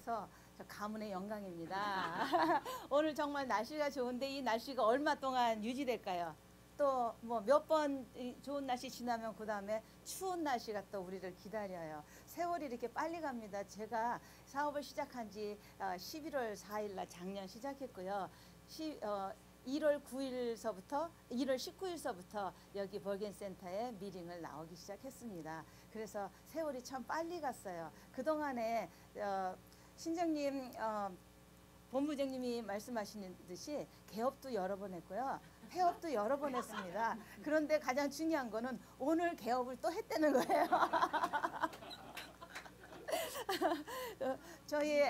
나와서 저 가문의 영광입니다. 오늘 정말 날씨가 좋은데 이 날씨가 얼마 동안 유지될까요? 또 뭐 몇 번 좋은 날씨 지나면 그 다음에 추운 날씨가 또 우리를 기다려요. 세월이 이렇게 빨리 갑니다. 제가 사업을 시작한 지 11월 4일 날 작년 시작했고요. 1월 9일서부터 1월 19일서부터 여기 벌겐센터에 미링을 나오기 시작했습니다. 그래서 세월이 참 빨리 갔어요. 그동안에 신정님 본부장님이 말씀하시는 듯이 개업도 여러 번 했고요. 폐업도 여러 번 했습니다. 그런데 가장 중요한 거는 오늘 개업을 또 했다는 거예요. 저희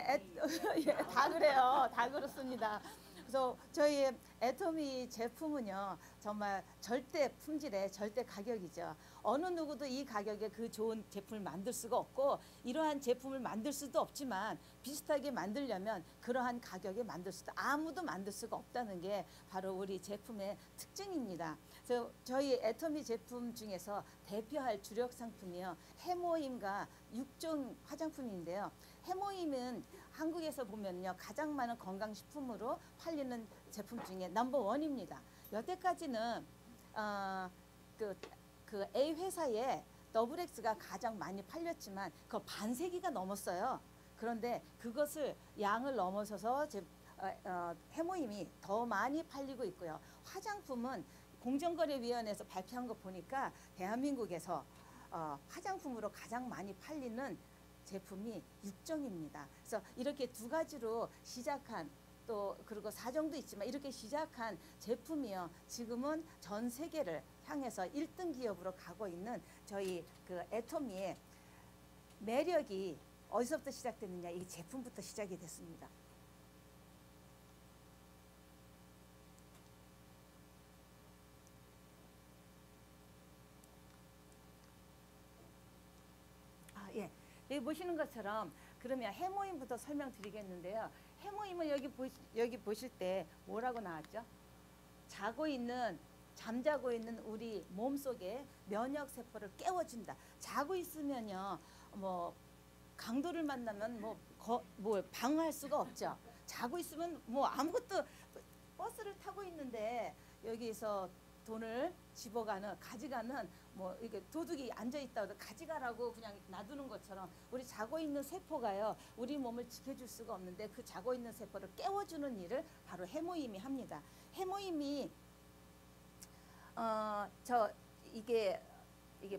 다 그래요. 다 그렇습니다. 그래서 저희 애터미 제품은요 정말 절대 품질의 절대 가격이죠. 어느 누구도 이 가격에 그 좋은 제품을 만들 수가 없고 이러한 제품을 만들 수도 없지만 비슷하게 만들려면 그러한 가격에 만들 수도 아무도 만들 수가 없다는 게 바로 우리 제품의 특징입니다. 그래서 저희 애터미 제품 중에서 대표할 주력 상품이요 해모임과 6종 화장품인데요. 해모임은 한국에서 보면요 가장 많은 건강식품으로 팔리는 제품 중에 넘버원입니다. 여태까지는 그 A 회사의 더블엑스가 가장 많이 팔렸지만 그 반세기가 넘었어요. 그런데 그것을 양을 넘어서서 해모임이 더 많이 팔리고 있고요. 화장품은 공정거래위원회에서 발표한 거 보니까 대한민국에서 화장품으로 가장 많이 팔리는 제품이 6종입니다. 그래서 이렇게 두 가지로 시작한 또 그리고 사정도 있지만 이렇게 시작한 제품이요. 지금은 전 세계를 향해서 1등 기업으로 가고 있는 저희 그 애터미의 매력이 어디서부터 시작됐느냐 이 제품부터 시작이 됐습니다. 예. 여기 보시는 것처럼 그러면 해모임부터 설명드리겠는데요. 해모임은 여기 보실 때 뭐라고 나왔죠? 잠자고 있는 우리 몸속에 면역 세포를 깨워준다. 자고 있으면요, 뭐 강도를 만나면 뭐 방어할 수가 없죠. 자고 있으면 뭐 아무것도 버스를 타고 있는데 여기서 돈을 가져가는 뭐 이게 도둑이 앉아 있다고 가져가라고 그냥 놔두는 것처럼 우리 자고 있는 세포가요 우리 몸을 지켜줄 수가 없는데 그 자고 있는 세포를 깨워주는 일을 바로 해모임이 합니다. 해모임이 이게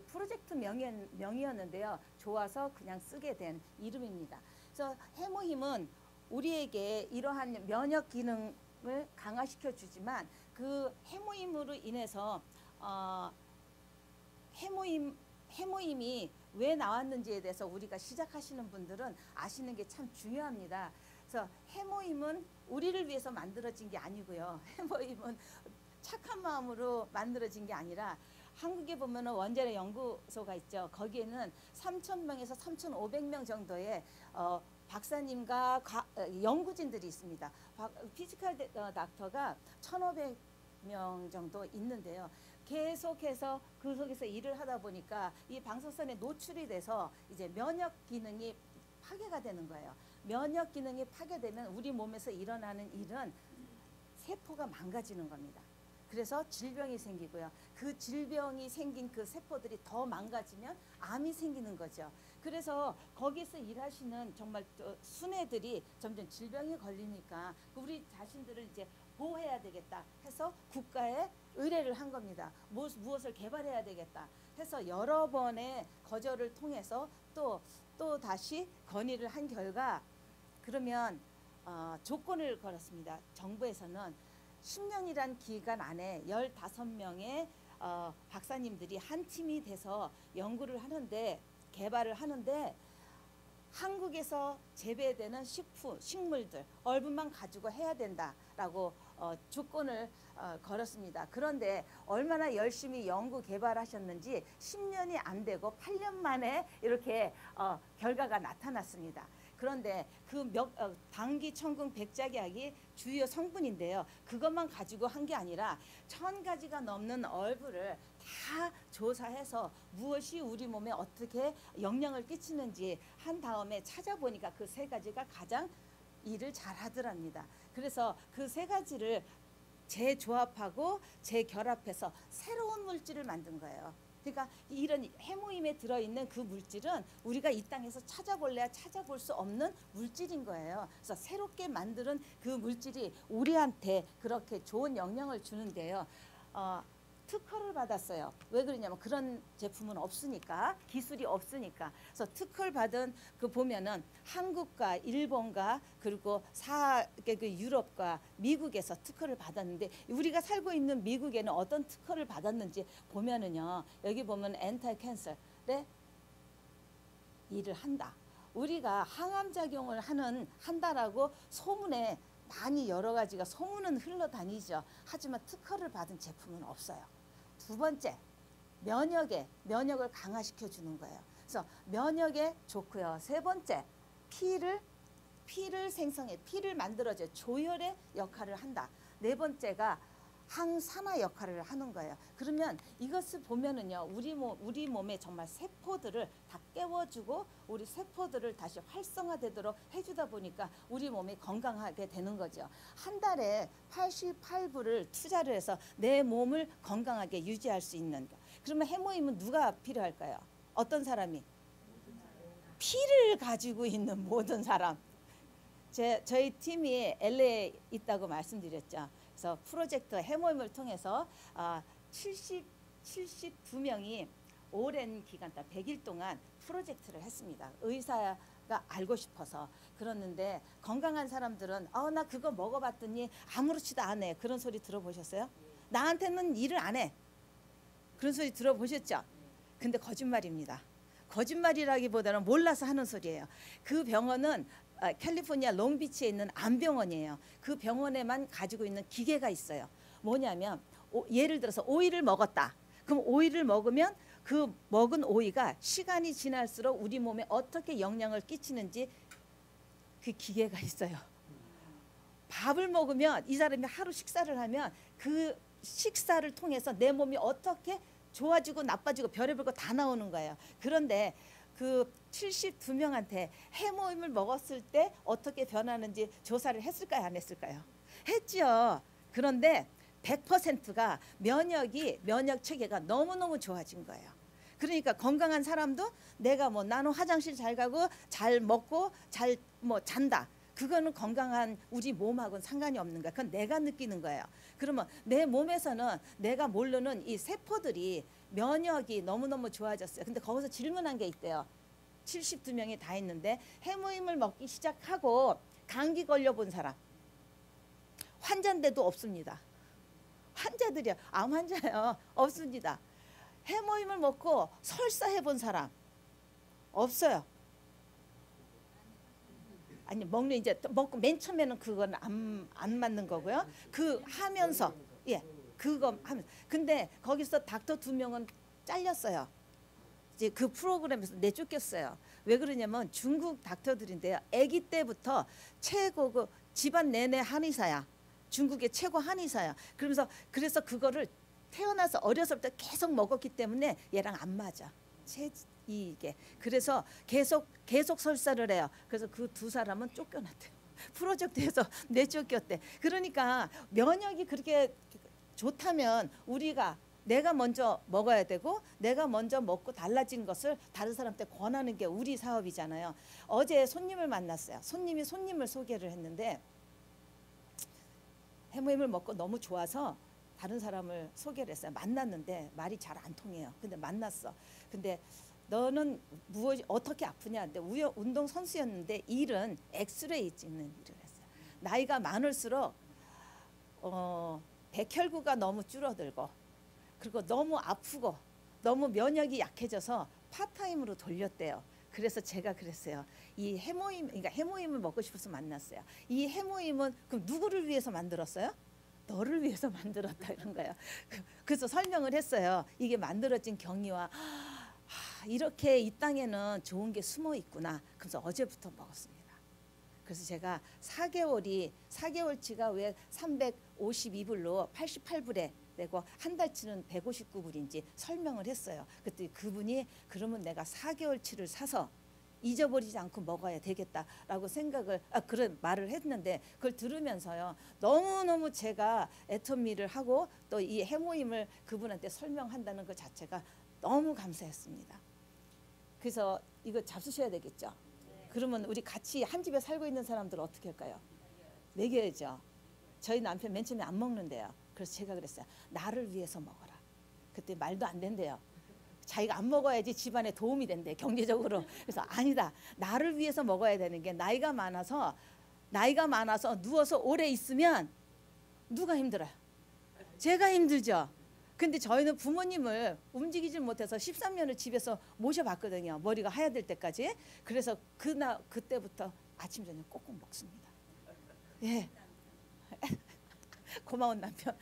프로젝트 명이었는데요. 좋아서 그냥 쓰게 된 이름입니다. 그래서 해모힘은 우리에게 이러한 면역 기능을 강화시켜 주지만 그 해모임으로 인해서 해모임이 왜 나왔는지에 대해서 우리가 시작하시는 분들은 아시는 게 참 중요합니다. 그래서 해모임은 우리를 위해서 만들어진 게 아니고요. 해모임은 착한 마음으로 만들어진 게 아니라 한국에 보면 원자력 연구소가 있죠. 거기에는 3,000명에서 3,500명 정도의 박사님과 연구진들이 있습니다. 피지컬 닥터가 1,500명 정도 있는데요. 계속해서 그 속에서 일을 하다 보니까 이 방사선에 노출이 돼서 이제 면역 기능이 파괴가 되는 거예요. 면역 기능이 파괴되면 우리 몸에서 일어나는 일은 세포가 망가지는 겁니다. 그래서 질병이 생기고요. 그 질병이 생긴 그 세포들이 더 망가지면 암이 생기는 거죠. 그래서 거기서 일하시는 정말 순애들이 점점 질병이 걸리니까 우리 자신들을 이제 보호해야 되겠다 해서 국가에 의뢰를 한 겁니다. 무엇을 개발해야 되겠다 해서 여러 번의 거절을 통해서 또 다시 건의를 한 결과 그러면 조건을 걸었습니다. 정부에서는 10년이란 기간 안에 15명의 박사님들이 한 팀이 돼서 연구를 하는데 개발을 하는데 한국에서 재배되는 식물들 얼분만 가지고 해야 된다라고 조건을 걸었습니다. 그런데 얼마나 열심히 연구 개발하셨는지 10년이 안 되고 8년 만에 이렇게 결과가 나타났습니다. 그런데 그 당기, 청궁, 백작약이 주요 성분인데요. 그것만 가지고 한 게 아니라 1,000가지가 넘는 얼부를 다 조사해서 무엇이 우리 몸에 어떻게 영향을 끼치는지 한 다음에 찾아보니까 그 세 가지가 가장 일을 잘 하더랍니다. 그래서 그 세 가지를 재조합하고 재결합해서 새로운 물질을 만든 거예요. 그러니까 이런 해모임에 들어있는 그 물질은 우리가 이 땅에서 찾아볼래야 찾아볼 수 없는 물질인 거예요. 그래서 새롭게 만드는 그 물질이 우리한테 그렇게 좋은 영향을 주는데요. 특허를 받았어요. 왜 그러냐면 그런 제품은 없으니까, 기술이 없으니까. 그래서 특허를 받은 그 보면은 한국과 일본과 그리고 그 유럽과 미국에서 특허를 받았는데, 우리가 살고 있는 미국에는 어떤 특허를 받았는지 보면은요, 여기 보면 엔타이 캔슬의 일을 한다. 우리가 항암 작용을 한다라고 소문에 많이 여러 가지가 소문은 흘러다니죠. 하지만 특허를 받은 제품은 없어요. 두 번째, 면역을 강화시켜 주는 거예요. 그래서 면역에 좋고요. 세 번째, 피를 생성해, 피를 만들어줘 조혈의 역할을 한다. 네 번째가 항산화 역할을 하는 거예요. 그러면 이것을 보면은요, 우리 몸에 정말 세포들을 다 깨워주고 우리 세포들을 다시 활성화되도록 해주다 보니까 우리 몸이 건강하게 되는 거죠. 한 달에 88불을 투자를 해서 내 몸을 건강하게 유지할 수 있는 거. 그러면 해모임은 누가 필요할까요? 어떤 사람이? 피를 가지고 있는 모든 사람. 저희 팀이 LA에 있다고 말씀드렸죠. 그래서 프로젝트 해모임을 통해서 72명이 오랜 기간 동안 100일 동안 프로젝트를 했습니다. 의사가 알고 싶어서. 그랬는데 건강한 사람들은 나 그거 먹어봤더니 아무렇지도 않아. 그런 소리 들어보셨어요? 나한테는 일을 안 해. 그런 소리 들어보셨죠? 근데 거짓말입니다. 거짓말이라기보다는 몰라서 하는 소리예요. 그 병원은 캘리포니아 롱비치에 있는 암병원이에요. 그 병원에만 가지고 있는 기계가 있어요. 뭐냐면 예를 들어서 오이를 먹었다. 그럼 오이를 먹으면 그 먹은 오이가 시간이 지날수록 우리 몸에 어떻게 영향을 끼치는지 그 기계가 있어요. 밥을 먹으면 이 사람이 하루 식사를 하면 그 식사를 통해서 내 몸이 어떻게 좋아지고 나빠지고 별의별 거 다 나오는 거예요. 그런데 그 72명한테 해모임을 먹었을 때 어떻게 변하는지 조사를 했을까요? 안 했을까요? 했죠. 그런데 100%가 면역 체계가 너무너무 좋아진 거예요. 그러니까 건강한 사람도 내가 나는 화장실 잘 가고 잘 먹고 잘 잔다. 그거는 건강한 우리 몸하고는 상관이 없는 거야. 그건 내가 느끼는 거예요. 그러면 내 몸에서는 내가 모르는 이 세포들이 면역이 너무너무 좋아졌어요. 근데 거기서 질문한 게 있대요. 72명이 다 있는데 해모임을 먹기 시작하고 감기 걸려본 사람 환자인데도 없습니다. 환자들이요. 암 환자요. 없습니다. 해모임을 먹고 설사 해본 사람 없어요. 아니 먹는 이제 먹고 맨 처음에는 그건 안 맞는 거고요. 그 하면서 그거 하면 근데 거기서 닥터 2명은 잘렸어요. 이제 그 프로그램에서 내쫓겼어요. 왜 그러냐면 중국 닥터들인데요. 아기 때부터 최고 그 집안 내내 한의사야. 중국의 최고 한의사야. 그래서 그거를 태어나서 어렸을 때 계속 먹었기 때문에 얘랑 안 맞아. 이게 그래서 계속 설사를 해요. 그래서 그 두 사람은 쫓겨났대요. 프로젝트에서 내쫓겼대. 그러니까 면역이 그렇게 좋다면 내가 먼저 먹어야 되고 내가 먼저 먹고 달라진 것을 다른 사람한테 권하는 게 우리 사업이잖아요. 어제 손님을 만났어요. 손님을 소개를 했는데 해모임을 먹고 너무 좋아서 다른 사람을 소개를 했어요. 만났는데 말이 잘 안 통해요. 근데 만났어. 근데 너는 어떻게 아프냐? 근데 운동 선수였는데 일은 엑스레이 찍는 일을 했어요. 나이가 많을수록 백혈구가 너무 줄어들고 그리고 너무 아프고 너무 면역이 약해져서 파타임으로 돌렸대요. 그래서 제가 그랬어요. 그러니까 해모임을 먹고 싶어서 만났어요. 이 해모임은 그럼 누구를 위해서 만들었어요? 너를 위해서 만들었다 이런 거예요. 그래서 설명을 했어요. 이게 만들어진 경위와 이렇게 이 땅에는 좋은 게 숨어 있구나. 그래서 어제부터 먹었습니다. 그래서 제가 4개월치가 왜 352불로 88불에 되고 한 달치는 159불인지 설명을 했어요. 그때 그분이 그러면 내가 4개월치를 사서 잊어버리지 않고 먹어야 되겠다라고 그런 말을 했는데, 그걸 들으면서요 너무너무 제가 애터미를 하고 또 이 해모임을 그분한테 설명한다는 것 자체가 너무 감사했습니다. 그래서 이거 잡수셔야 되겠죠. 그러면 우리 같이 한 집에 살고 있는 사람들 어떻게 할까요? 먹여야죠. 저희 남편 맨 처음에 안 먹는데요. 그래서 제가 그랬어요. 나를 위해서 먹어라. 그때 말도 안 된대요. 자기가 안 먹어야지 집안에 도움이 된대, 경제적으로. 그래서 아니다, 나를 위해서 먹어야 되는 게, 나이가 많아서 누워서 오래 있으면 누가 힘들어요? 제가 힘들죠. 근데 저희는 부모님을 움직이질 못해서 13년을 집에서 모셔봤거든요. 머리가 하얘질 때까지. 그래서 그때부터 아침 저녁 꼭꼭 먹습니다. 예. 고마운 남편.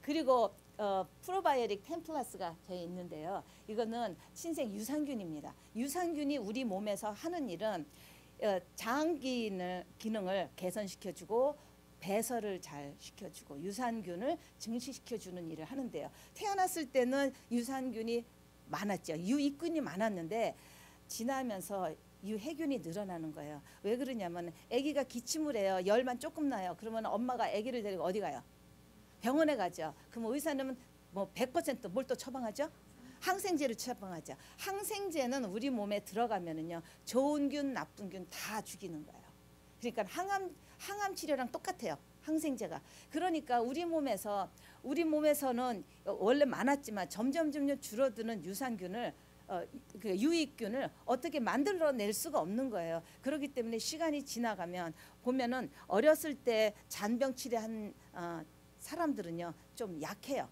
그리고 프로바이오틱 10+가 저희 있는데요. 이거는 신생 유산균입니다. 유산균이 우리 몸에서 하는 일은 장 기능을 개선시켜주고 배설을 잘 시켜주고 유산균을 증식시켜주는 일을 하는데요. 태어났을 때는 유산균이 많았죠. 유익균이 많았는데 지나면서 유해균이 늘어나는 거예요. 왜 그러냐면 아기가 기침을 해요. 열만 조금 나요. 그러면 엄마가 아기를 데리고 어디 가요? 병원에 가죠. 그럼 의사는 뭐 100% 뭘 또 처방하죠? 항생제를 처방하죠. 항생제는 우리 몸에 들어가면은요 좋은 균, 나쁜 균 다 죽이는 거예요. 그러니까 항암 치료랑 똑같아요. 항생제가. 그러니까 우리 몸에서는 원래 많았지만 점점 줄어드는 유산균을 그 유익균을 어떻게 만들어낼 수가 없는 거예요. 그렇기 때문에 시간이 지나가면 보면은 어렸을 때 잔병 치료한 사람들은요 좀 약해요.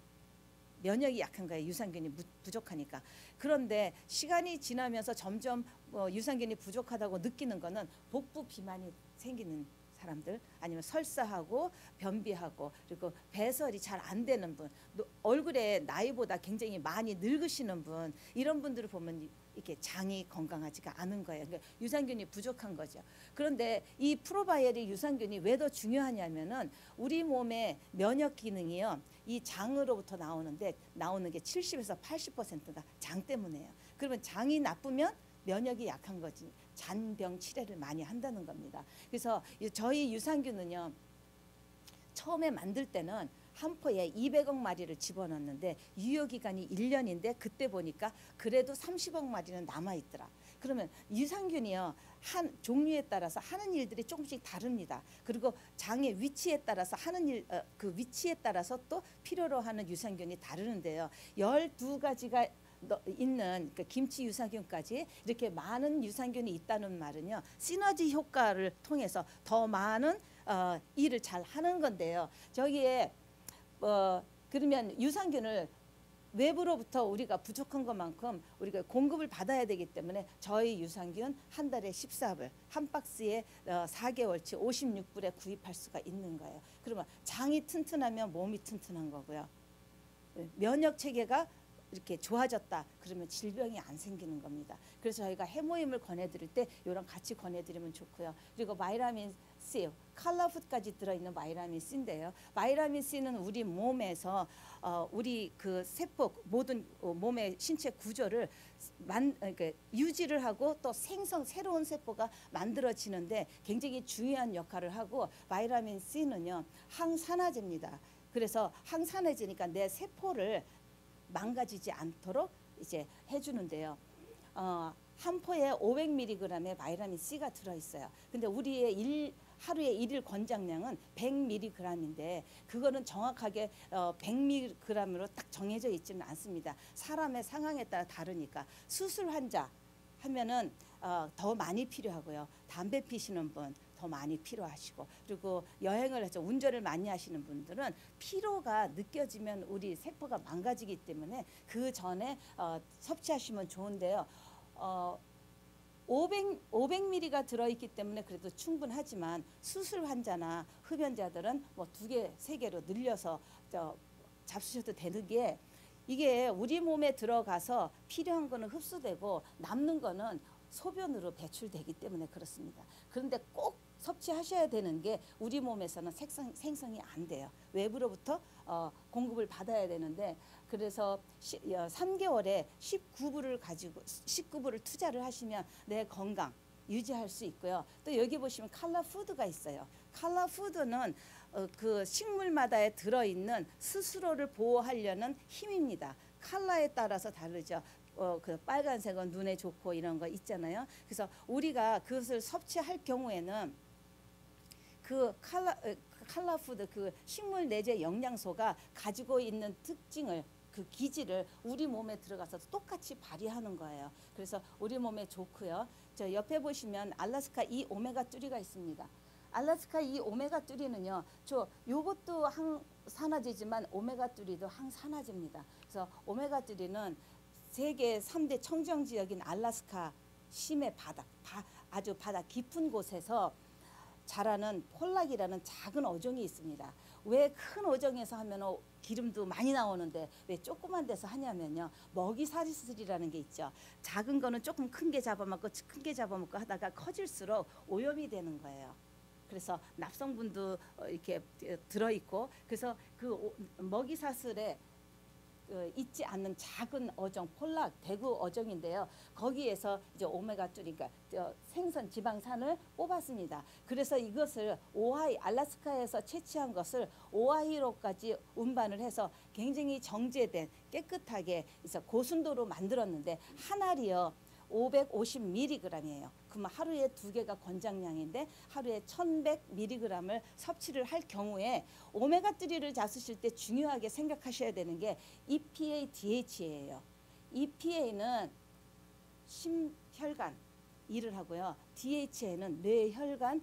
면역이 약한 거예요. 유산균이 부족하니까. 그런데 시간이 지나면서 점점 유산균이 부족하다고 느끼는 거는 복부 비만이 생기는 사람들, 아니면 설사하고 변비하고 그리고 배설이 잘 안 되는 분, 얼굴에 나이보다 굉장히 많이 늙으시는 분, 이런 분들을 보면 이렇게 장이 건강하지가 않은 거예요. 그러니까 유산균이 부족한 거죠. 그런데 이 프로바이오틱 유산균이 왜 더 중요하냐면은 우리 몸의 면역 기능이요 이 장으로부터 나오는 게 70에서 80%가 장 때문에요. 그러면 장이 나쁘면 면역이 약한 거지, 잔병 치레를 많이 한다는 겁니다. 그래서 저희 유산균은요 처음에 만들 때는 한 포에 200억 마리를 집어넣었는데 유효기간이 1년인데 그때 보니까 그래도 30억 마리는 남아있더라. 그러면 유산균이요 한 종류에 따라서 하는 일들이 조금씩 다릅니다. 그리고 장의 위치에 따라서 하는 일, 그 위치에 따라서 또 필요로 하는 유산균이 다르는데요. 12가지가 있는 그 김치 유산균까지 이렇게 많은 유산균이 있다는 말은요 시너지 효과를 통해서 더 많은 일을 잘 하는 건데요. 저기에 그러면 유산균을 외부로부터 우리가 부족한 것만큼 우리가 공급을 받아야 되기 때문에 저희 유산균 한 달에 14불, 한 박스에 4개월치 56불에 구입할 수가 있는 거예요. 그러면 장이 튼튼하면 몸이 튼튼한 거고요. 면역 체계가 이렇게 좋아졌다 그러면 질병이 안 생기는 겁니다. 그래서 저희가 해모임을 권해드릴 때 이런 같이 권해드리면 좋고요. 그리고 바이타민 C, 컬러푸드까지 들어있는 바이타민 C인데요. 바이타민 C는 우리 몸에서 우리 그 세포 모든 몸의 신체 구조를 유지를 하고 또 새로운 세포가 만들어지는데 굉장히 중요한 역할을 하고, 바이타민 C는요 항산화제입니다. 그래서 항산화제니까 내 세포를 망가지지 않도록 이제 해주는데요. 한 포에 500mg의 바이타민 C가 들어있어요. 근데 우리의 하루에 일일 권장량은 100mg인데 그거는 정확하게 100mg으로 딱 정해져 있지는 않습니다. 사람의 상황에 따라 다르니까. 수술 환자 하면은 더 많이 필요하고요. 담배 피시는 분 더 많이 필요하시고, 그리고 여행을 해서 운전을 많이 하시는 분들은 피로가 느껴지면 우리 세포가 망가지기 때문에 그 전에 섭취하시면 좋은데요. 500mg가 들어있기 때문에 그래도 충분하지만 수술 환자나 흡연자들은 뭐 2개, 3개로 늘려서 잡수셔도 되는 게, 이게 우리 몸에 들어가서 필요한 거는 흡수되고 남는 거는 소변으로 배출되기 때문에 그렇습니다. 그런데 꼭 섭취하셔야 되는 게 우리 몸에서는 생성이 안 돼요. 외부로부터 공급을 받아야 되는데, 그래서 3개월에 19불을 투자를 하시면 내 건강 유지할 수 있고요. 또 여기 보시면 칼라 푸드가 있어요. 칼라 푸드는 그 식물마다에 들어있는 스스로를 보호하려는 힘입니다. 칼라에 따라서 다르죠. 그 빨간색은 눈에 좋고 이런 거 있잖아요. 그래서 우리가 그것을 섭취할 경우에는 그 칼라 푸드, 그 식물 내재 영양소가 가지고 있는 특징을, 그 기질을 우리 몸에 들어가서 똑같이 발휘하는 거예요. 그래서 우리 몸에 좋고요. 저 옆에 보시면 알래스카 E 오메가3가 있습니다. 알래스카 E 오메가3는요, 요것도 항산화제지만 오메가3도 항산화제입니다. 그래서 오메가3는 세계 3대 청정 지역인 알래스카 심해 바닥, 아주 바다 깊은 곳에서 자라는 폴락이라는 작은 어종이 있습니다. 왜 큰 어종에서 하면 기름도 많이 나오는데 왜 조그만 데서 하냐면요, 먹이사슬이라는 게 있죠. 작은 거는 조금 큰 게 잡아먹고 큰 게 잡아먹고 하다가 커질수록 오염이 되는 거예요. 그래서 납성분도 이렇게 들어있고, 그래서 그 먹이사슬에 있지 않는 작은 어종, 폴락, 대구 어종인데요. 거기에서 이제 오메가3, 그러니까 생선 지방산을 뽑았습니다. 그래서 이것을 알래스카에서 채취한 것을 오하이로까지 운반을 해서 굉장히 정제된 깨끗하게 고순도로 만들었는데, 한 알이요 550mg이에요. 그러면 하루에 2개가 권장량인데 하루에 1100mg을 섭취를 할 경우에 오메가3를 잡수실 때 중요하게 생각하셔야 되는 게 EPA, DHA예요. EPA는 심혈관 일을 하고요. DHA는 뇌혈관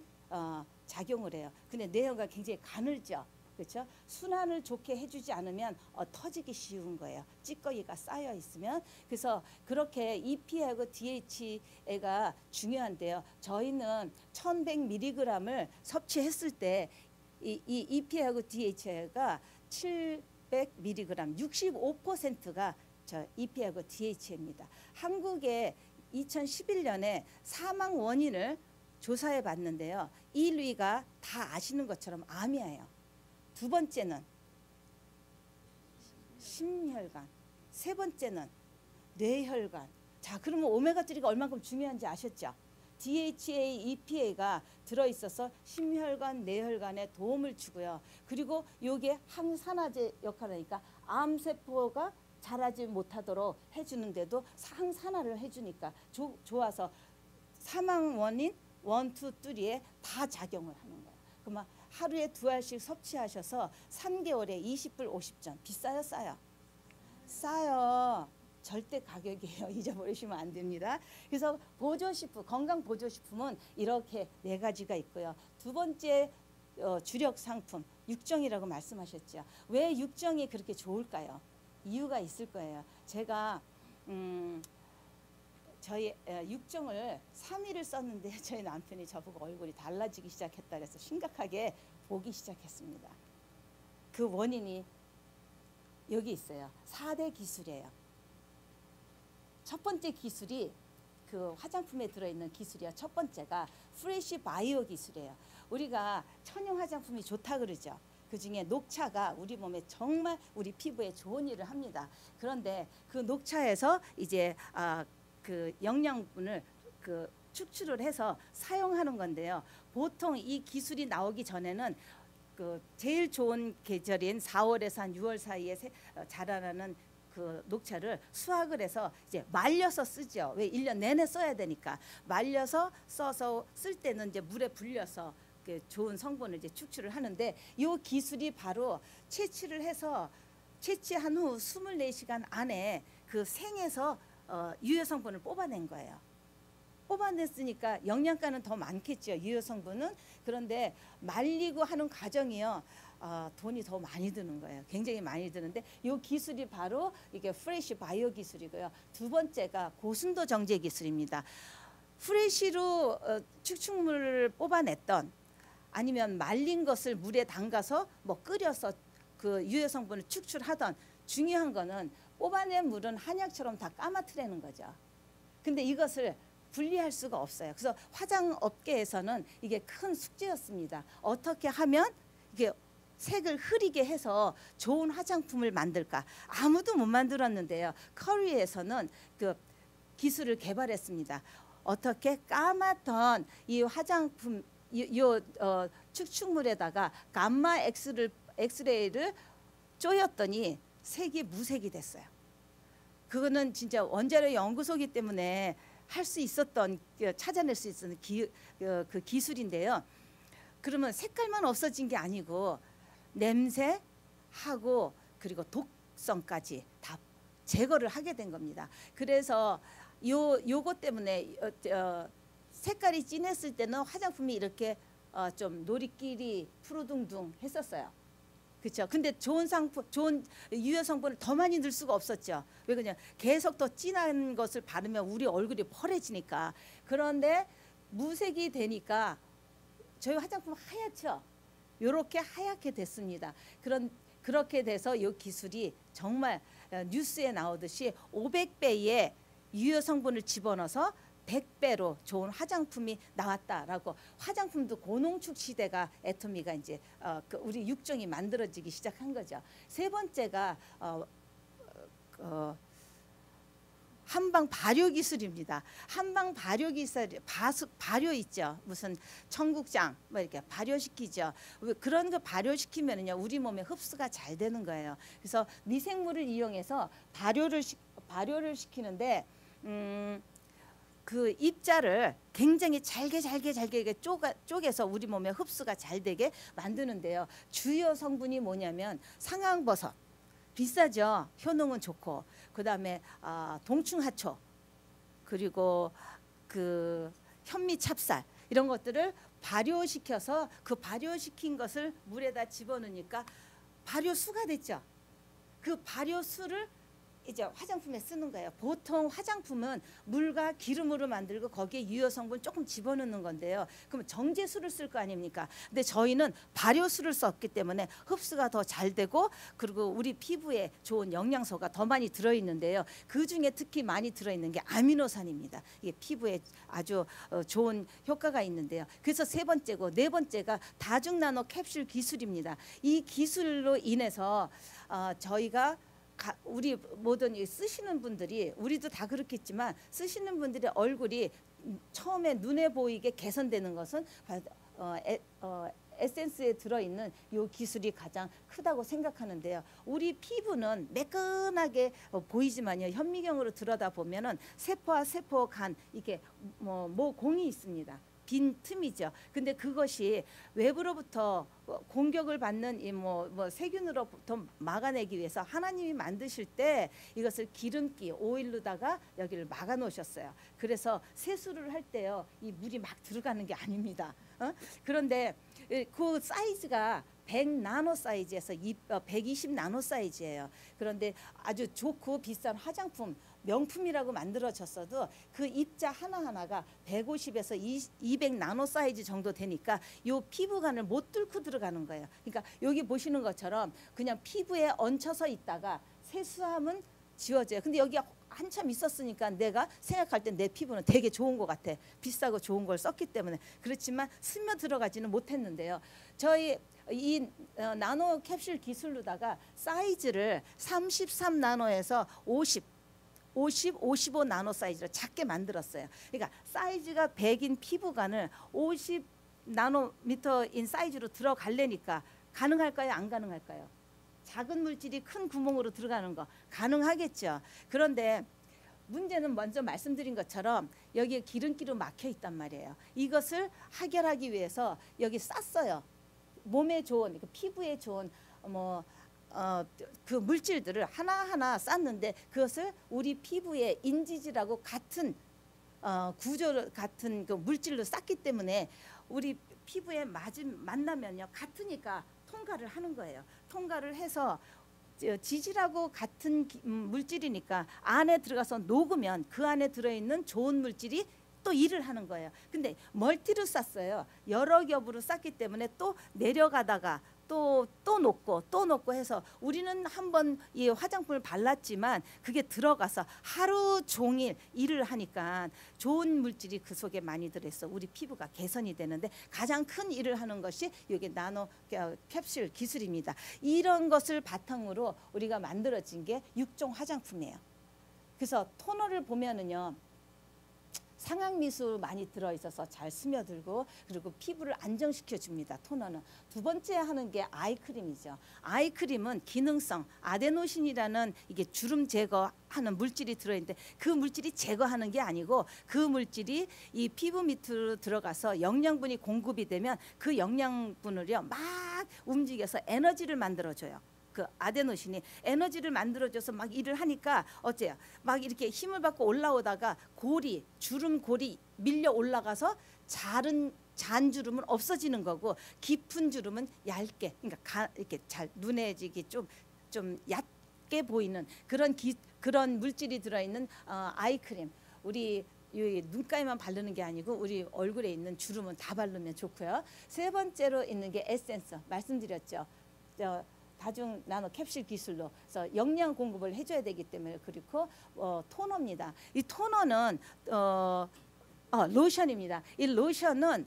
작용을 해요. 근데 뇌혈관 굉장히 가늘죠. 그렇죠? 순환을 좋게 해주지 않으면 터지기 쉬운 거예요. 찌꺼기가 쌓여 있으면. 그래서 그렇게 EPA하고 DHA가 중요한데요. 저희는 1100mg을 섭취했을 때 이 EPA하고 DHA가 700mg, 65%가 저 EPA하고 DHA입니다. 한국에 2011년에 사망 원인을 조사해 봤는데요. 1위가 다 아시는 것처럼 암이에요. 두 번째는 심혈관, 세 번째는 뇌혈관. 자, 그러면 오메가3가 얼만큼 중요한지 아셨죠? DHA, EPA가 들어있어서 심혈관, 뇌혈관에 도움을 주고요. 그리고 이게 항산화제 역할을 하니까 암세포가 자라지 못하도록 해주는데도 항산화를 해주니까 좋아서 사망 원인 1, 2, 3에 다 작용을 하는 거예요. 그러면 하루에 2알씩 섭취하셔서 3개월에 20불 50전. 비싸요, 싸요? 싸요. 절대 가격이에요. 잊어버리시면 안 됩니다. 그래서 보조식품, 건강 보조식품은 이렇게 4가지가 있고요. 두 번째 주력 상품, 육정이라고 말씀하셨죠. 왜 육정이 그렇게 좋을까요? 이유가 있을 거예요. 제가 저희 육정을 3일을 썼는데 저희 남편이 저보고 얼굴이 달라지기 시작했다 그래서 심각하게 보기 시작했습니다. 그 원인이 여기 있어요. 4대 기술이에요. 첫 번째 기술이 그 화장품에 들어있는 기술이요. 첫 번째가 프레시 바이오 기술이에요. 우리가 천연 화장품이 좋다 그러죠. 그중에 녹차가 우리 몸에 정말 우리 피부에 좋은 일을 합니다. 그런데 그 녹차에서 이제 그 영양분을 축출을 해서 사용하는 건데요. 보통 이 기술이 나오기 전에는 그 제일 좋은 계절인 4월에서 한 6월 사이에 자라나는 그 녹차를 수확을 해서 이제 말려서 쓰죠. 왜 1년 내내 써야 되니까. 말려서 써서 쓸 때는 이제 물에 불려서 그 좋은 성분을 이제 축출을 하는데, 이 기술이 바로 채취를 해서 채취한 후 24시간 안에 그 생에서 유효 성분을 뽑아낸 거예요. 뽑아냈으니까 영양가는 더 많겠죠. 유효 성분은. 그런데 말리고 하는 과정이요. 돈이 더 많이 드는 거예요. 굉장히 많이 드는데 이 기술이 바로 이게 프레시 바이오 기술이고요. 두 번째가 고순도 정제 기술입니다. 프레시로 축축물을 뽑아냈던 아니면 말린 것을 물에 담가서 뭐 끓여서 그 유효 성분을 축출하던, 중요한 거는 뽑아낸 물은 한약처럼 다 까맣더라는 거죠. 근데 이것을 분리할 수가 없어요. 그래서 화장업계에서는 이게 큰 숙제였습니다. 어떻게 하면 이게 색을 흐리게 해서 좋은 화장품을 만들까? 아무도 못 만들었는데요. 커리에서는 그 기술을 개발했습니다. 어떻게 까맣던 이 화장품 축축물에다가 감마 엑스레이를 쪼였더니 색이 무색이 됐어요. 그거는 진짜 원자력 연구소이기 때문에 할 수 있었던, 찾아낼 수 있었던 그 기술인데요. 그러면 색깔만 없어진 게 아니고 냄새하고 그리고 독성까지 다 제거를 하게 된 겁니다. 그래서 요것 때문에 색깔이 진했을 때는 화장품이 이렇게 좀 노리끼리 푸르둥둥 했었어요. 그렇죠. 근데 좋은 유효 성분을 더 많이 넣을 수가 없었죠. 왜 그냥 계속 더 진한 것을 바르면 우리 얼굴이 펄해지니까. 그런데 무색이 되니까 저희 화장품 하얗죠. 요렇게 하얗게 됐습니다. 그렇게 돼서 이 기술이 정말 뉴스에 나오듯이 500배의 유효 성분을 집어넣어서 100배로 좋은 화장품이 나왔다라고. 화장품도 고농축 시대가 애터미가 이제 우리 육종이 만들어지기 시작한 거죠. 세 번째가 한방 발효 기술입니다. 한방 발효 기술, 발효 있죠. 무슨 청국장 뭐 이렇게 발효시키죠. 그런 거 발효시키면은요 우리 몸에 흡수가 잘 되는 거예요. 그래서 미생물을 이용해서 발효를 시키는데 그 입자를 굉장히 잘게 쪼개서 우리 몸에 흡수가 잘 되게 만드는데요. 주요 성분이 뭐냐면 상황버섯, 비싸죠. 효능은 좋고, 그다음에 동충하초, 그리고 그 현미찹쌀 이런 것들을 발효시켜서 그 발효시킨 것을 물에다 집어넣으니까 발효수가 됐죠. 그 발효수를 이제 화장품에 쓰는 거예요. 보통 화장품은 물과 기름으로 만들고 거기에 유효 성분 조금 집어넣는 건데요. 그럼 정제수를 쓸 거 아닙니까? 근데 저희는 발효수를 썼기 때문에 흡수가 더 잘 되고, 그리고 우리 피부에 좋은 영양소가 더 많이 들어있는데요. 그 중에 특히 많이 들어있는 게 아미노산입니다. 이게 피부에 아주 좋은 효과가 있는데요. 그래서 세 번째고, 네 번째가 다중 나노 캡슐 기술입니다. 이 기술로 인해서 저희가 우리 모든 쓰시는 분들이, 우리도 다 그렇겠지만 쓰시는 분들의 얼굴이 처음에 눈에 보이게 개선되는 것은 에센스에 들어있는 이 기술이 가장 크다고 생각하는데요. 우리 피부는 매끈하게 보이지만요, 현미경으로 들여다보면은 세포와 세포 간 이게 모공이 있습니다. 빈 틈이죠. 근데 그것이 외부로부터 공격을 받는 이 세균으로부터 막아내기 위해서 하나님이 만드실 때 이것을 기름기 오일로다가 여기를 막아 놓으셨어요. 그래서 세수를 할 때요, 이 물이 막 들어가는 게 아닙니다. 그런데 그 사이즈가 100 나노 사이즈에서 120 나노 사이즈예요. 그런데 아주 좋고 비싼 화장품, 명품이라고 만들어졌어도 그 입자 하나하나가 150에서 200 나노 사이즈 정도 되니까 요 피부관을 못 뚫고 들어가는 거예요. 그러니까 여기 보시는 것처럼 그냥 피부에 얹혀서 있다가 세수하면 지워져요. 근데 여기 한참 있었으니까 내가 생각할 때 내 피부는 되게 좋은 것 같아. 비싸고 좋은 걸 썼기 때문에. 그렇지만 스며 들어가지는 못했는데요. 저희 이 나노 캡슐 기술로다가 사이즈를 33 나노에서 55 나노 사이즈로 작게 만들었어요. 그러니까 사이즈가 100인 피부관을 50 나노미터인 사이즈로 들어가려니까 가능할까요? 안 가능할까요? 작은 물질이 큰 구멍으로 들어가는 거 가능하겠죠. 그런데 문제는 먼저 말씀드린 것처럼 여기에 기름기로 막혀 있단 말이에요. 이것을 해결하기 위해서 여기 쌌어요. 몸에 좋은, 피부에 좋은 그 물질들을 하나하나 쌌는데 그것을 우리 피부에 인지질하고 같은 구조 같은 그 물질로 쌌기 때문에 우리 피부에 만나면요, 같으니까 통과를 하는 거예요. 통과를 해서 지질하고 같은 물질이니까 안에 들어가서 녹으면 그 안에 들어있는 좋은 물질이 또 일을 하는 거예요. 근데 멀티로 쌌어요. 여러 겹으로 쌌기 때문에 또 내려가다가 또 녹고 해서 우리는 한번 이 화장품을 발랐지만 그게 들어가서 하루 종일 일을 하니까 좋은 물질이 그 속에 많이 들어있어 우리 피부가 개선이 되는데 가장 큰 일을 하는 것이 여기 나노 캡슐 기술입니다. 이런 것을 바탕으로 우리가 만들어진 게 6종 화장품이에요. 그래서 토너를 보면은요. 상황미수 많이 들어있어서 잘 스며들고 그리고 피부를 안정시켜 줍니다. 토너는. 두 번째 하는 게 아이크림이죠. 아이크림은 기능성 아데노신이라는 이게 주름 제거하는 물질이 들어있는데 그 물질이 제거하는 게 아니고 그 물질이 이 피부 밑으로 들어가서 영양분이 공급이 되면 그 영양분을요 막 움직여서 에너지를 만들어줘요. 그 아데노신이 에너지를 만들어줘서 막 일을 하니까 어째요? 막 이렇게 힘을 받고 올라오다가 주름 골이 밀려 올라가서 잔 주름은 없어지는 거고 깊은 주름은 얇게 그러니까 이렇게 잘 눈에 지기 좀 얕게 보이는 그런 물질이 들어있는 아이크림 우리 눈가에만 바르는 게 아니고 우리 얼굴에 있는 주름은 다 바르면 좋고요. 세 번째로 있는 게 에센스 말씀드렸죠. 다중 나노 캡슐 기술로 그래서 영양 공급을 해줘야 되기 때문에 그리고 토너입니다. 이 토너는 로션입니다. 이 로션은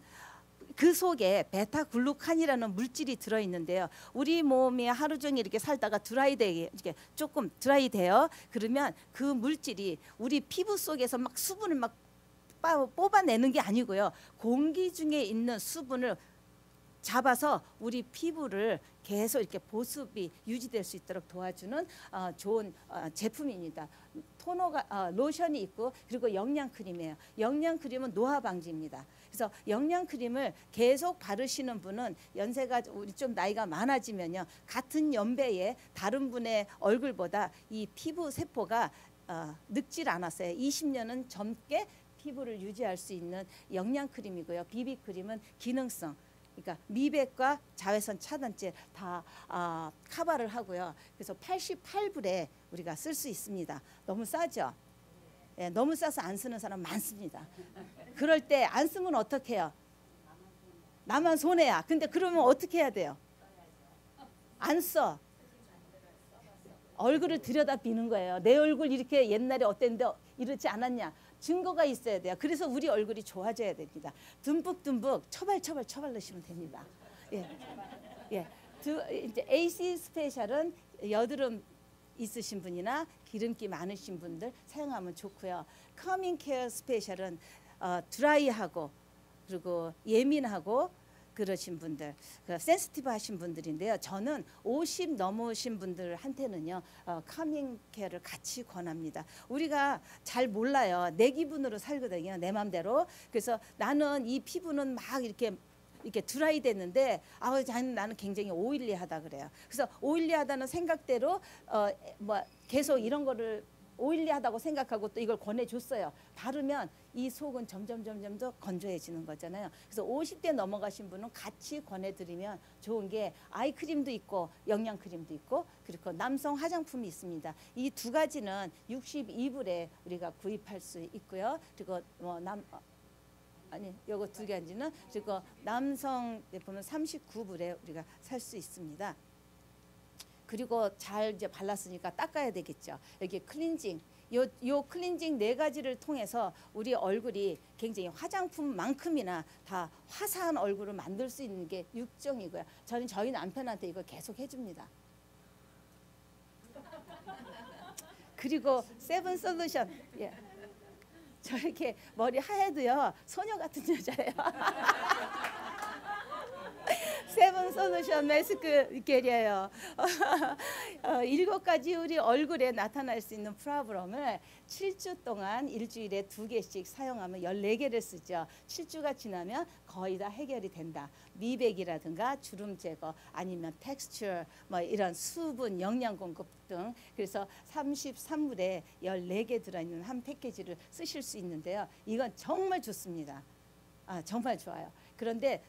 그 속에 베타글루칸이라는 물질이 들어있는데요. 우리 몸에 하루 종일 이렇게 살다가 이렇게 조금 드라이 돼요. 그러면 그 물질이 우리 피부 속에서 막 수분을 막 뽑아내는 게 아니고요. 공기 중에 있는 수분을 잡아서 우리 피부를 계속 이렇게 보습이 유지될 수 있도록 도와주는 좋은 제품입니다. 토너가 로션이 있고 그리고 영양크림이에요. 영양크림은 노화 방지입니다. 그래서 영양크림을 계속 바르시는 분은 연세가 우리 좀 나이가 많아지면요 같은 연배의 다른 분의 얼굴보다 이 피부 세포가 늙질 않았어요. 20년은 젊게 피부를 유지할 수 있는 영양크림이고요. 비비크림은 기능성 그러니까 미백과 자외선 차단제 다 커버를 하고요. 그래서 88불에 우리가 쓸 수 있습니다. 너무 싸죠? 예, 너무 싸서 안 쓰는 사람 많습니다. 그럴 때 안 쓰면 어떻게 해요? 나만 손해야. 근데 그러면 어떻게 해야 돼요? 안 써. 얼굴을 들여다 비는 거예요. 내 얼굴 이렇게 옛날에 어땠는데 이렇지 않았냐. 증거가 있어야 돼요. 그래서 우리 얼굴이 좋아져야 됩니다. 듬뿍듬뿍 처발 넣으시면 됩니다. 예. 예. 이제 AC 스페셜은 여드름 있으신 분이나 기름기 많으신 분들 사용하면 좋고요. 커밍 케어 스페셜은 드라이하고 그리고 예민하고 그러신 분들, 센시티브 하신 분들인데요. 저는 50 넘으신 분들한테는요. 커밍 케어를 같이 권합니다. 우리가 잘 몰라요. 내 기분으로 살거든요. 내 맘대로. 그래서 나는 이 피부는 막 이렇게 드라이 됐는데 나는 굉장히 오일리하다 그래요. 그래서 오일리하다는 생각대로 계속 이런 거를 오일리하다고 생각하고 또 이걸 권해줬어요. 바르면 이 속은 점점 더 건조해지는 거잖아요. 그래서 50대 넘어가신 분은 같이 권해드리면 좋은 게 아이크림도 있고 영양크림도 있고 그리고 남성 화장품이 있습니다. 이 두 가지는 62불에 우리가 구입할 수 있고요. 그리고 요거 두 가지는 그리고 남성 제품은 39불에 우리가 살 수 있습니다. 그리고 잘 이제 발랐으니까 닦아야 되겠죠. 여기 클렌징, 요 클렌징 네 가지를 통해서 우리 얼굴이 굉장히 화장품만큼이나 다 화사한 얼굴을 만들 수 있는 게 6종이고요. 저는 저희 남편한테 이거 계속 해줍니다. 그리고 세븐 솔루션, 예. 저렇게 머리 하얘도요 소녀 같은 여자예요. 세븐 솔루션 마스크 겔이에요. 7가지 우리 얼굴에 나타날 수 있는 프로브럼을 7주 동안 일주일에 2개씩 사용하면 14개를 쓰죠. 7주가 지나면 거의 다 해결이 된다. 미백이라든가 주름 제거 아니면 텍스처 이런 수분 영양 공급 등 그래서 33불에 14개 들어있는 한 패키지를 쓰실 수 있는데요. 이건 정말 좋습니다. 정말 좋아요. 그런데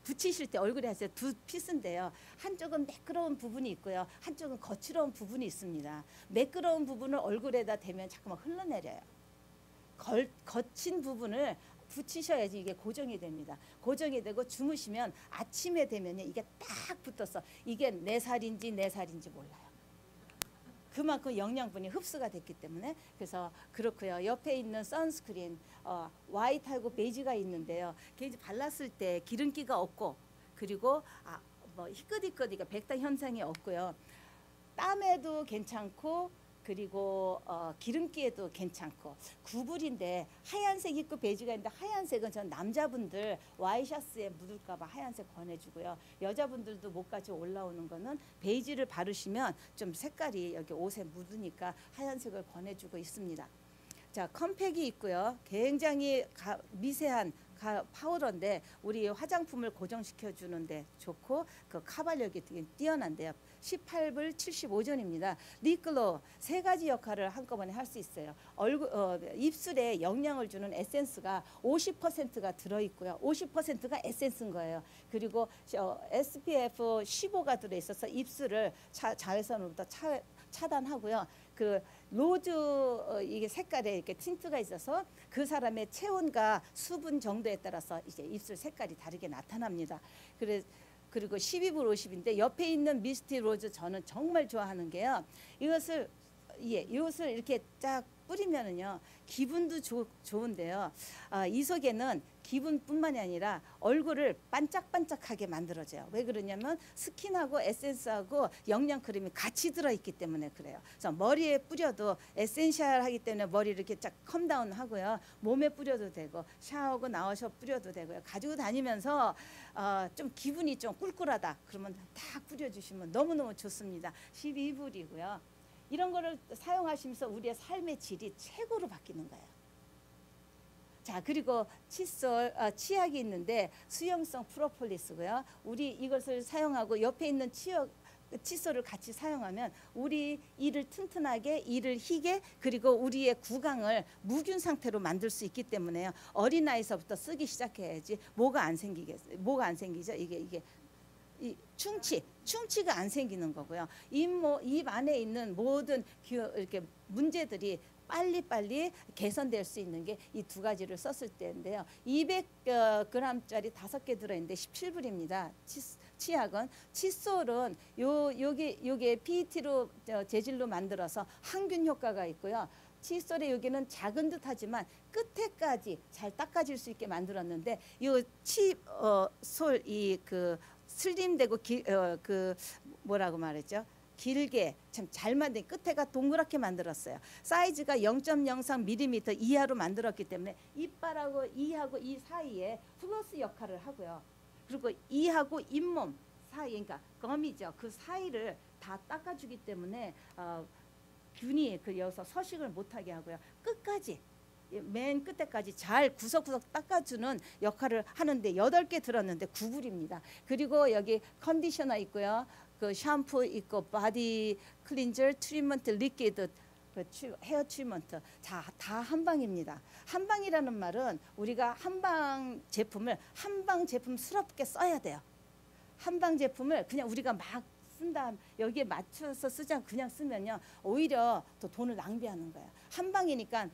붙이실 때 얼굴에 하세요. 두 피스인데요. 한쪽은 매끄러운 부분이 있고요. 한쪽은 거칠어온 부분이 있습니다. 매끄러운 부분을 얼굴에다 대면 자꾸만 흘러내려요. 거친 부분을 붙이셔야지 이게 고정이 됩니다. 고정이 되고 주무시면 아침에 되면 이게 딱 붙어서 이게 내 살인지 몰라요. 그만큼 영양분이 흡수가 됐기 때문에. 그래서 그렇고요. 옆에 있는 선스크린 화이트하고 베이지가 있는데요. 이제 발랐을 때 기름기가 없고, 그리고 뭐 희끗희끗 백타 현상이 없고요. 땀에도 괜찮고, 그리고 기름기에도 괜찮고, 구불인데 하얀색 있고 베이지가 있는데, 하얀색은 전 남자분들 와이셔츠에 묻을까봐 하얀색 권해주고요. 여자분들도 목까지 올라오는 거는 베이지를 바르시면 좀 색깔이 여기 옷에 묻으니까 하얀색을 권해주고 있습니다. 자, 컴팩이 있고요. 굉장히 미세한 파우더인데 우리 화장품을 고정시켜 주는데 좋고, 그 카발력이 되게 뛰어난데요. 18불 75전입니다. 립글로 3가지 역할을 한꺼번에 할 수 있어요. 입술에 영양을 주는 에센스가 50%가 들어있고요. 50%가 에센스인 거예요. 그리고 SPF 15가 들어있어서 입술을 자외선으로부터 차단하고요. 그 로즈 이게 색깔에 이렇게 틴트가 있어서 그 사람의 체온과 수분 정도에 따라서 이제 입술 색깔이 다르게 나타납니다. 그리고 12불 50인데 옆에 있는 미스티 로즈 저는 정말 좋아하는 게요. 이것을 이렇게 쫙 뿌리면은요 기분도 좋은데요. 이 속에는 기분뿐만이 아니라 얼굴을 반짝반짝하게 만들어줘요. 왜 그러냐면 스킨하고 에센스하고 영양크림이 같이 들어있기 때문에 그래요. 그래서 머리에 뿌려도 에센셜하기 때문에 머리를 이렇게 쫙 컴다운 하고요. 몸에 뿌려도 되고, 샤워하고 나와서 뿌려도 되고요. 가지고 다니면서 좀 기분이 좀 꿀꿀하다 그러면 딱 뿌려주시면 너무너무 좋습니다. 12불이고요. 이런 거를 사용하시면서 우리의 삶의 질이 최고로 바뀌는 거예요. 자, 그리고 칫솔, 치약이 있는데 수용성 프로폴리스고요. 우리 이것을 사용하고 옆에 있는 칫솔을 같이 사용하면 우리 이를 튼튼하게, 이를 희게, 그리고 우리의 구강을 무균 상태로 만들 수 있기 때문에요. 어린아이서부터 쓰기 시작해야지 뭐가 안 생기죠? 이게 이 충치가 안 생기는 거고요. 입 안에 있는 모든 이렇게 문제들이 빨리빨리 개선될 수 있는 게 이 2가지를 썼을 때인데요. 200g짜리 5개 들어있는데 17불입니다. 치약은. 칫솔은 요게 PET로 재질로 만들어서 항균 효과가 있고요. 칫솔의 여기는 작은 듯하지만 끝에까지 잘 닦아질 수 있게 만들었는데, 요 칫솔 그 슬림되고 뭐라고 말했죠? 길게 참 잘 만든, 끝에가 동그랗게 만들었어요. 사이즈가 0.03mm 이하로 만들었기 때문에 이빨하고 이하고 이 사이에 플러스 역할을 하고요. 그리고 이하고 잇몸 사이, 그러니까 검이죠. 그 사이를 다 닦아주기 때문에 균이 여기서 서식을 못하게 하고요. 끝까지, 맨 끝에까지 잘 구석구석 닦아주는 역할을 하는데 8개 들었는데 9불입니다. 그리고 여기 컨디셔너 있고요. 그 샴푸 있고, 바디 클린저, 트리트먼트, 리퀴드, 헤어 트리트먼트, 다 한방입니다. 한방이라는 말은 우리가 한방 제품을 한방 제품스럽게 써야 돼요. 한방 제품을 그냥 우리가 막 쓴 다음 여기에 맞춰서 그냥 쓰면요 오히려 더 돈을 낭비하는 거예요. 한방이니까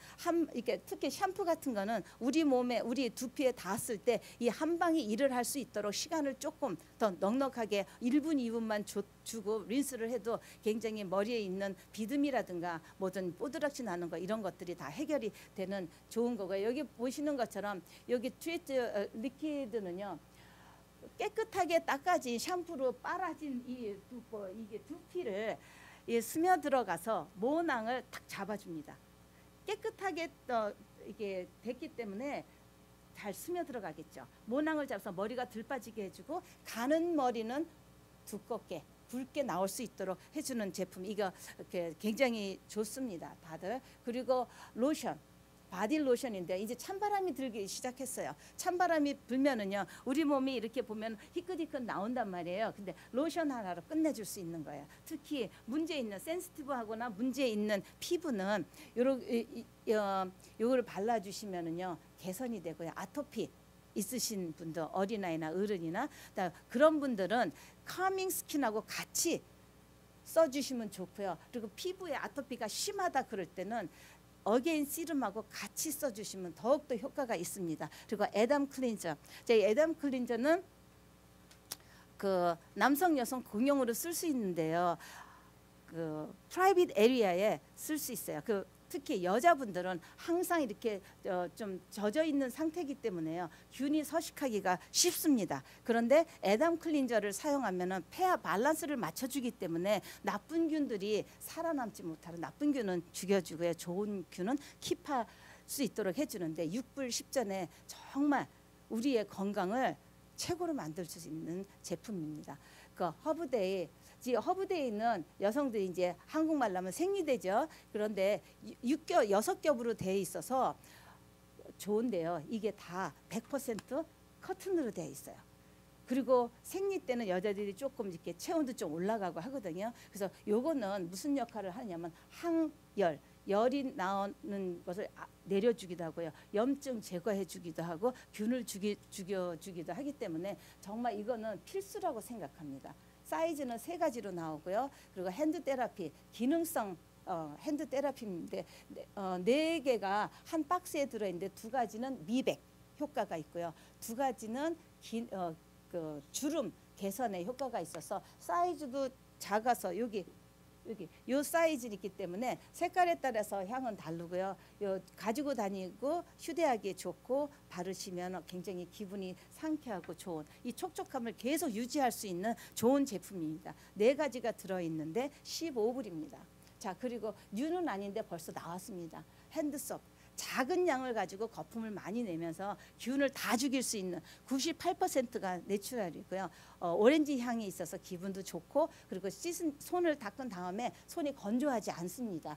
이렇게 특히 샴푸 같은 거는 우리 몸에, 우리 두피에 닿았을 때 이 한방이 일을 할 수 있도록 시간을 조금 더 넉넉하게 1분 2분만 주고 린스를 해도 굉장히 머리에 있는 비듬이라든가 뭐든 뽀드락지 나는 거, 이런 것들이 다 해결이 되는 좋은 거고요. 여기 보시는 것처럼 여기 트위트 리퀴드는요 깨끗하게 닦아진 샴푸로 빨아진 이게 두피를 스며들어가서 모낭을 탁 잡아줍니다. 깨끗하게 이게 됐기 때문에 잘 스며들어가겠죠. 모낭을 잡아서 머리가 덜 빠지게 해주고, 가는 머리는 두껍게 굵게 나올 수 있도록 해주는 제품, 이거 굉장히 좋습니다, 다들. 그리고 로션, 바디 로션인데 이제 찬바람이 들기 시작했어요. 찬바람이 불면은요 우리 몸이 이렇게 보면 희끗희끗 나온단 말이에요. 근데 로션 하나로 끝내줄 수 있는 거예요. 특히 문제 있는 센시티브하거나 문제 있는 피부는 요거를 발라주시면은요 개선이 되고요. 아토피 있으신 분들, 어린아이나 어른이나 그런 분들은 카밍 스킨하고 같이 써주시면 좋고요. 그리고 피부에 아토피가 심하다 그럴 때는 어게인 시름하고 같이 써주시면 더욱더 효과가 있습니다. 그리고 애담 클린저. 제 애담 클린저는 그 남성 여성 공용으로 쓸 수 있는데요. 그 프라이빗 에리아에 쓸 수 있어요. 그 특히 여자분들은 항상 이렇게 좀 젖어 있는 상태이기 때문에요. 균이 서식하기가 쉽습니다. 그런데 애담 클린저를 사용하면은 폐하 밸런스를 맞춰주기 때문에 나쁜 균들이 살아남지 못하는 나쁜 균은 죽여주고요. 좋은 균은 킵할 수 있도록 해주는데 6불10전에 정말 우리의 건강을 최고로 만들 수 있는 제품입니다. 그 허브데이. 허브데이는 여성들이 이제 한국말로 하면 생리대죠. 그런데 6겹으로 되어 있어서 좋은데요. 이게 다 100% 커튼으로 되어 있어요. 그리고 생리 때는 여자들이 조금 이렇게 체온도 좀 올라가고 하거든요. 그래서 요거는 무슨 역할을 하냐면 열이 나오는 것을 내려주기도 하고요. 염증 제거해주기도 하고 균을 죽여주기도 하기 때문에 정말 이거는 필수라고 생각합니다. 사이즈는 3가지로 나오고요. 그리고 핸드 테라피, 기능성 핸드 테라피인데 4개가 한 박스에 들어있는데 2가지는 미백 효과가 있고요. 2가지는 그 주름 개선에 효과가 있어서 사이즈도 작아서 여기 요 사이즈는 있기 때문에 색깔에 따라서 향은 다르고요. 요 가지고 다니고 휴대하기에 좋고 바르시면 굉장히 기분이 상쾌하고 좋은 이 촉촉함을 계속 유지할 수 있는 좋은 제품입니다. 4가지가 들어있는데 15불입니다. 자, 그리고 뉴는 아닌데 벌써 나왔습니다. 핸드소프. 작은 양을 가지고 거품을 많이 내면서 균을 다 죽일 수 있는 98%가 내추럴이고요. 오렌지 향이 있어서 기분도 좋고 그리고 씻은 손을 닦은 다음에 손이 건조하지 않습니다.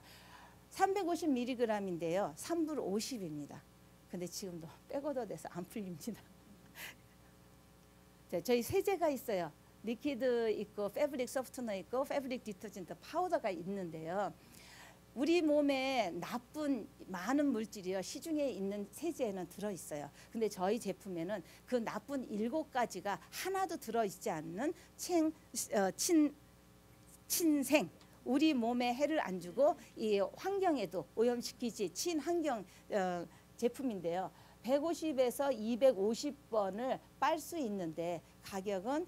350mg인데요. 3불 50입니다. 근데 지금도 백오더 돼서 안 풀립니다. 자, 저희 세제가 있어요. 리퀴드 있고 패브릭 소프트너 있고 패브릭 디터전트 파우더가 있는데요. 우리 몸에 나쁜 많은 물질이요 시중에 있는 세제에는 들어있어요. 근데 저희 제품에는 그 나쁜 7가지가 하나도 들어있지 않는 친생 우리 몸에 해를 안 주고 이 환경에도 오염시키지 친환경 제품인데요. 150에서 250번을 빨 수 있는데 가격은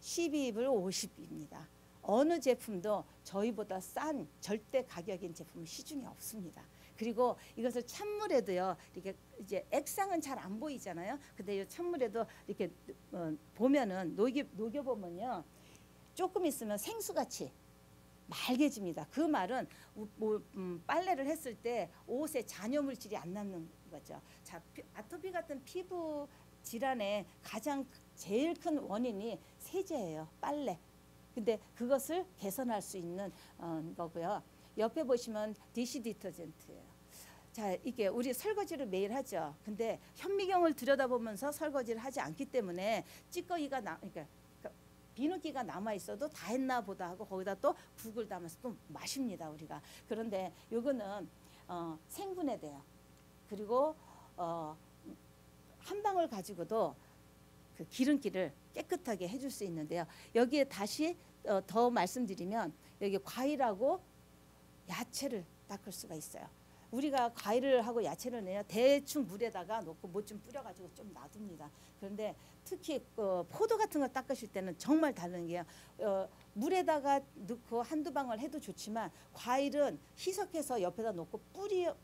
12불 50입니다. 어느 제품도 저희보다 싼 절대 가격인 제품은 시중에 없습니다. 그리고 이것을 찬물에도요. 이렇게 이제 액상은 잘 안 보이잖아요. 근데 이 찬물에도 이렇게 보면은 녹여 보면요. 조금 있으면 생수같이 맑아집니다. 그 말은 빨래를 했을 때 옷에 잔여 물질이 안 남는 거죠. 자, 아토피 같은 피부 질환의 제일 큰 원인이 세제예요. 빨래. 근데 그것을 개선할 수 있는 거고요. 옆에 보시면 디시 디터전트예요. 자, 이게 우리 설거지를 매일 하죠. 근데 현미경을 들여다보면서 설거지를 하지 않기 때문에 찌꺼기가 그러니까 비누기가 남아 있어도 다 했나 보다 하고 거기다 또 국을 담아서 또 마십니다 우리가. 그런데 요거는 생분해돼요. 그리고 한 방울 가지고도 그 기름기를 깨끗하게 해줄 수 있는데요. 여기에 다시 더 말씀드리면 여기 과일하고 야채를 닦을 수가 있어요. 우리가 과일을 하고 야채를 내요 대충 물에다가 놓고 뭐 좀 뿌려가지고 좀 놔둡니다. 그런데 특히 포도 같은 걸 닦으실 때는 정말 다른 게요. 물에다가 넣고 한두 방울 해도 좋지만 과일은 희석해서 옆에다 놓고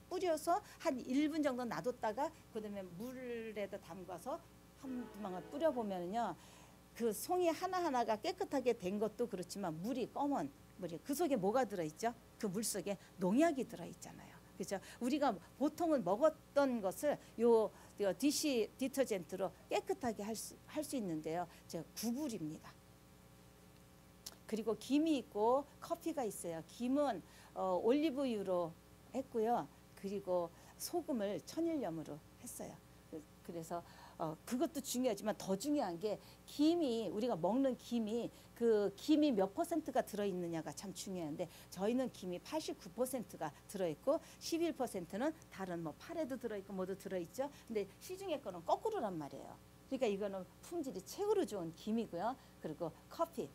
뿌려서 한 1분 정도 놔뒀다가 그다음에 물에다 담가서 한두 방울 뿌려보면요. 그 송이 하나하나가 깨끗하게 된 것도 그렇지만 물이 검은 물이 그 속에 뭐가 들어있죠? 그 물 속에 농약이 들어있잖아요. 그렇죠? 우리가 보통은 먹었던 것을 요 디시 디터젠트로 깨끗하게 할 수 있는데요. 제가 9불입니다. 그리고 김이 있고 커피가 있어요. 김은 올리브유로 했고요. 그리고 소금을 천일염으로 했어요. 그래서 그것도 중요하지만 더 중요한 게 김이 우리가 먹는 김이 그 김이 몇 퍼센트가 들어있느냐가 참 중요한데 저희는 김이 89%가 들어있고 11%는 다른 뭐 파래도 들어있고 뭐도 들어있죠. 근데 시중에 거는 거꾸로란 말이에요. 그러니까 이거는 품질이 최고로 좋은 김이고요. 그리고 커피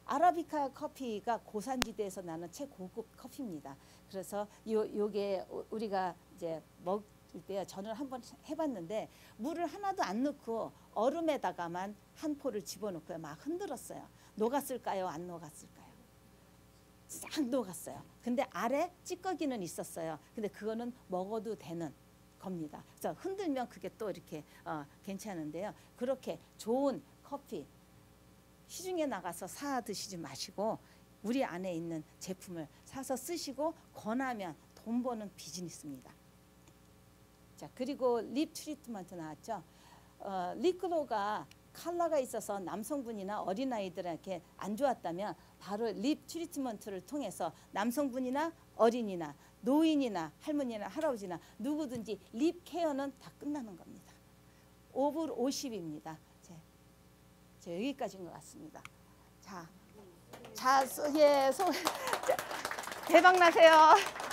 아라비카 커피가 고산지대에서 나는 최고급 커피입니다. 그래서 요게 우리가 이제 먹을 때요. 저는 한번 해봤는데 물을 하나도 안 넣고 얼음에다가만 한 포를 집어넣고요. 막 흔들었어요. 녹았을까요? 안 녹았을까요? 싹 녹았어요. 근데 아래 찌꺼기는 있었어요. 근데 그거는 먹어도 되는 겁니다. 그래서 흔들면 그게 또 이렇게 괜찮은데요. 그렇게 좋은 커피 시중에 나가서 사 드시지 마시고 우리 안에 있는 제품을 사서 쓰시고 권하면 돈 버는 비즈니스입니다. 자, 그리고 립 트리트먼트 나왔죠. 립글로가 컬러가 있어서 남성분이나 어린아이들에게 안 좋았다면 바로 립 트리트먼트를 통해서 남성분이나 어린이나 노인이나 할머니나 할아버지나 누구든지 립 케어는 다 끝나는 겁니다. 5불 50입니다. 여기까지인 것 같습니다. 자, 예, 대박 나세요.